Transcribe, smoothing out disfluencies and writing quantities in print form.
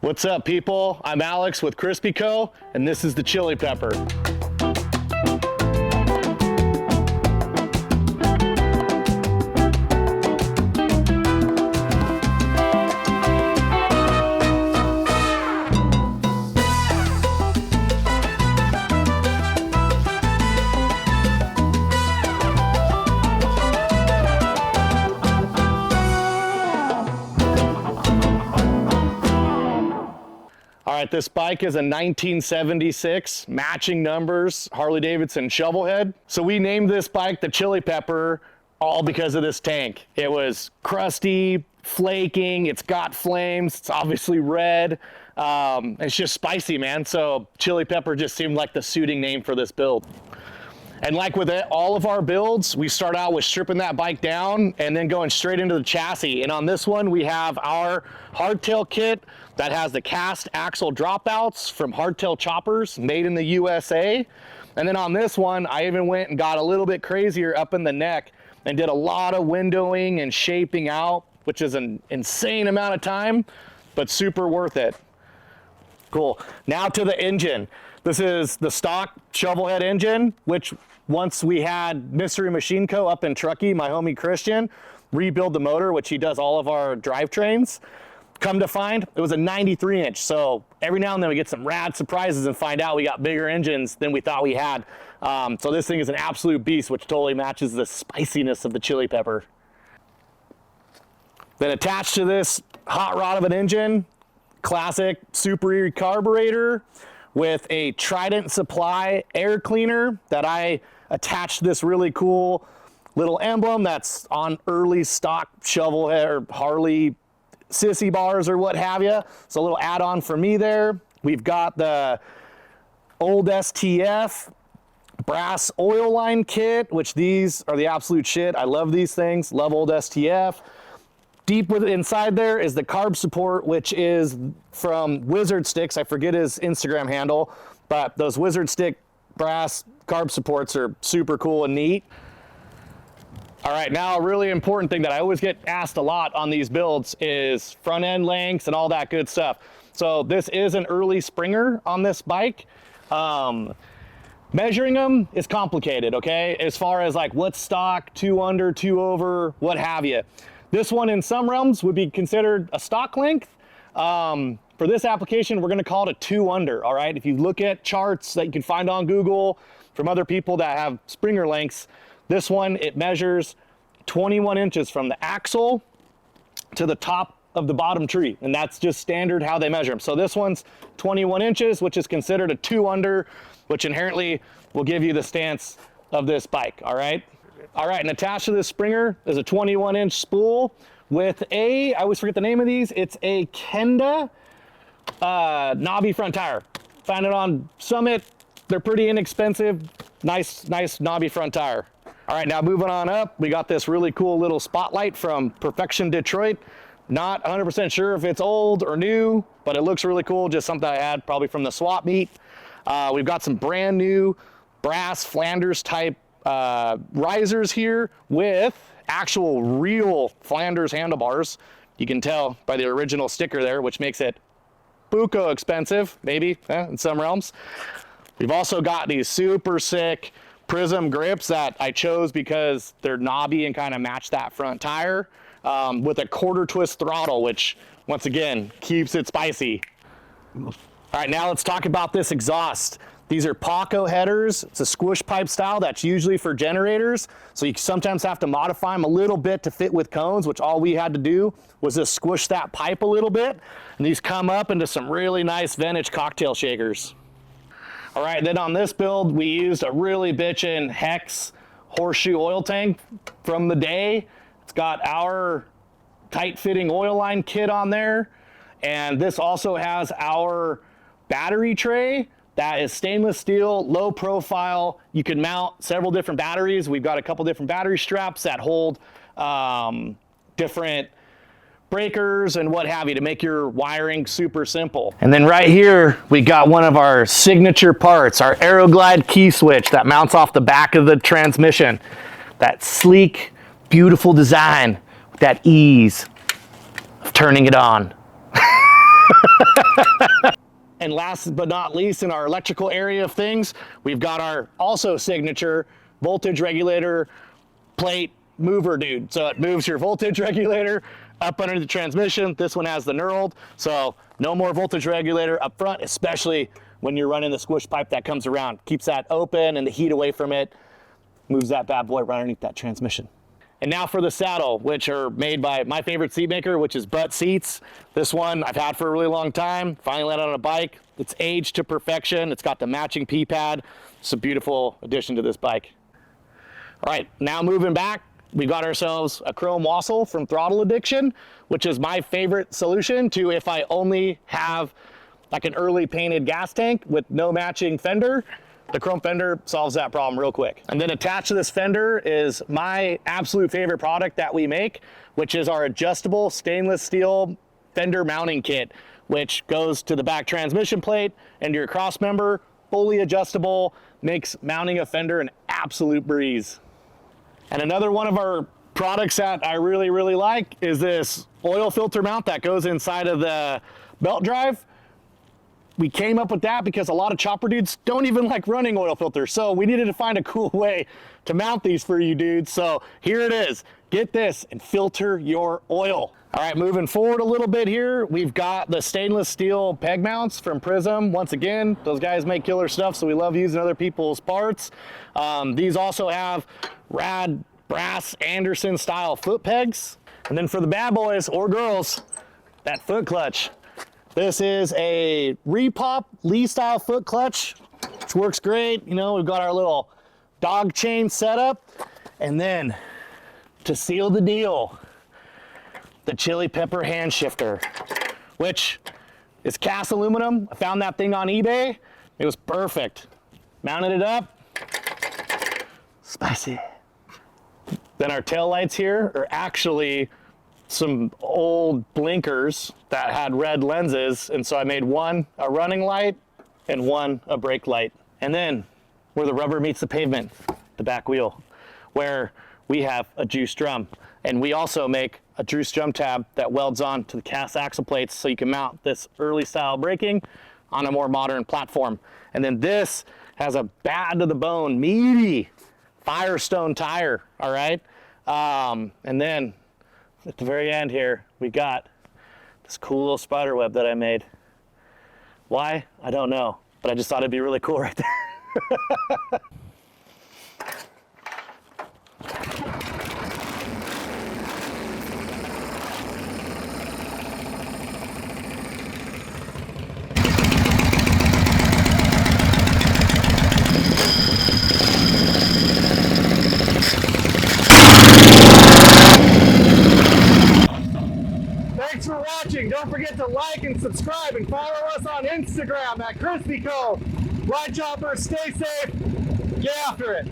What's up, people? I'm Alex with Krispy Co, and this is the chili pepper. All right, this bike is a 1976, matching numbers, Harley-Davidson shovel head. So we named this bike the Chili Pepper all because of this tank. It was crusty, flaking, it's got flames, it's obviously red. It's just spicy, man. So Chili Pepper just seemed like the suiting name for this build. And like with all of our builds, we start out with stripping that bike down and then going straight into the chassis. And on this one, we have our hardtail kit that has the cast axle dropouts from hardtail choppers made in the USA. And then on this one, I even went and got a little bit crazier up in the neck and did a lot of windowing and shaping out, which is an insane amount of time, but super worth it. Cool. Now to the engine. This is the stock shovel head engine, which once we had Mystery Machine Co. up in Truckee, my homie Christian, rebuild the motor, which he does all of our drivetrains. Come to find, it was a 93 inch. So every now and then we get some rad surprises and find out we got bigger engines than we thought we had. So this thing is an absolute beast, which totally matches the spiciness of the Chili Pepper. Then attached to this hot rod of an engine, classic Super E carburetor with a Trident Supply air cleaner that I attached this really cool little emblem that's on early stock shovel head or Harley sissy bars or what have you. So a little add-on for me there. We've got the old STF brass oil line kit, which these are the absolute shit. I love these things, love old STF. Deep inside there is the carb support, which is from Wizard Sticks. I forget his Instagram handle, but those Wizard Stick brass carb supports are super cool and neat. All right, now a really important thing that I always get asked a lot on these builds is front end lengths and all that good stuff. So this is an early Springer on this bike. Measuring them is complicated, okay? As far as like what's stock, 2 under, 2 over, what have you. This one in some realms would be considered a stock length. For this application, we're gonna call it a 2 under, all right? If you look at charts that you can find on Google from other people that have Springer lengths, this one, it measures 21 inches from the axle to the top of the bottom tree. And that's just standard how they measure them. So this one's 21 inches, which is considered a 2 under, which inherently will give you the stance of this bike, all right? All right, and attached to this Springer is a 21 inch spool with I always forget the name of these, it's a Kenda knobby front tire. Found it on Summit, they're pretty inexpensive, nice knobby front tire. All right, now moving on up, we got this really cool little spotlight from Perfection Detroit. Not 100% sure if it's old or new, but it looks really cool, just something I had probably from the swap meet. We've got some brand new brass Flanders type risers here with actual real Flanders handlebars. You can tell by the original sticker there, which makes it buco expensive, maybe in some realms. We've also got these super sick Prism grips that I chose because they're knobby and kind of match that front tire with a quarter twist throttle, which once again keeps it spicy. All right, now let's talk about this exhaust. These are Paco headers. It's a squish pipe style that's usually for generators. So you sometimes have to modify them a little bit to fit with cones, which all we had to do was just squish that pipe a little bit. And these come up into some really nice vintage cocktail shakers. All right, then on this build, we used a really bitchin' Hex horseshoe oil tank from the day. It's got our tight fitting oil line kit on there. And this also has our battery tray. That is stainless steel, low profile. You can mount several different batteries. We've got a couple different battery straps that hold different breakers and what have you to make your wiring super simple. And then right here, we got one of our signature parts, our Aeroglide key switch that mounts off the back of the transmission. That sleek, beautiful design with that ease of turning it on. And last but not least, in our electrical area of things, we've got our also signature voltage regulator plate mover dude. So it moves your voltage regulator up under the transmission. This one has the knurled, so no more voltage regulator up front, especially when you're running the squish pipe that comes around. Keeps that open and the heat away from it. Moves that bad boy right underneath that transmission. And now for the saddle, which are made by my favorite seat maker, which is Butt Seats. This one I've had for a really long time. Finally landed on a bike. It's aged to perfection. It's got the matching P-pad. It's a beautiful addition to this bike. All right, now moving back, we've got ourselves a chrome wassail from Throttle Addiction, which is my favorite solution to if I only have like an early painted gas tank with no matching fender. The chrome fender solves that problem real quick. And then attached to this fender is my absolute favorite product that we make, which is our adjustable stainless steel fender mounting kit, which goes to the back transmission plate and your cross member, fully adjustable, makes mounting a fender an absolute breeze. And another one of our products that I really, really like is this oil filter mount that goes inside of the belt drive. We came up with that because a lot of chopper dudes don't even like running oil filters. So we needed to find a cool way to mount these for you dudes. So here it is. Get this and filter your oil. All right, moving forward a little bit here, we've got the stainless steel peg mounts from Prism. Once again, those guys make killer stuff, so we love using other people's parts. These also have rad brass Anderson style foot pegs. And then for the bad boys or girls, that foot clutch. This is a repop Lee style foot clutch, which works great. You know, we've got our little dog chain setup. And then to seal the deal, the Chilli pepper hand shifter, which is cast aluminum. I found that thing on eBay. It was perfect. Mounted it up. Spicy. Then our tail lights here are actually some old blinkers that had red lenses, and so I made one a running light and one a brake light. And then where the rubber meets the pavement, the back wheel, where we have a juice drum, and we also make a juice drum tab that welds on to the cast axle plates so you can mount this early style braking on a more modern platform. And then this has a bad to the bone, meaty Firestone tire, all right? And then at the very end here, we got this cool little spider web that I made. Why? I don't know, but I just thought it'd be really cool right there. Thanks for watching. Don't forget to like and subscribe and follow us on Instagram at Krispy Co. Ride choppers, stay safe, get after it.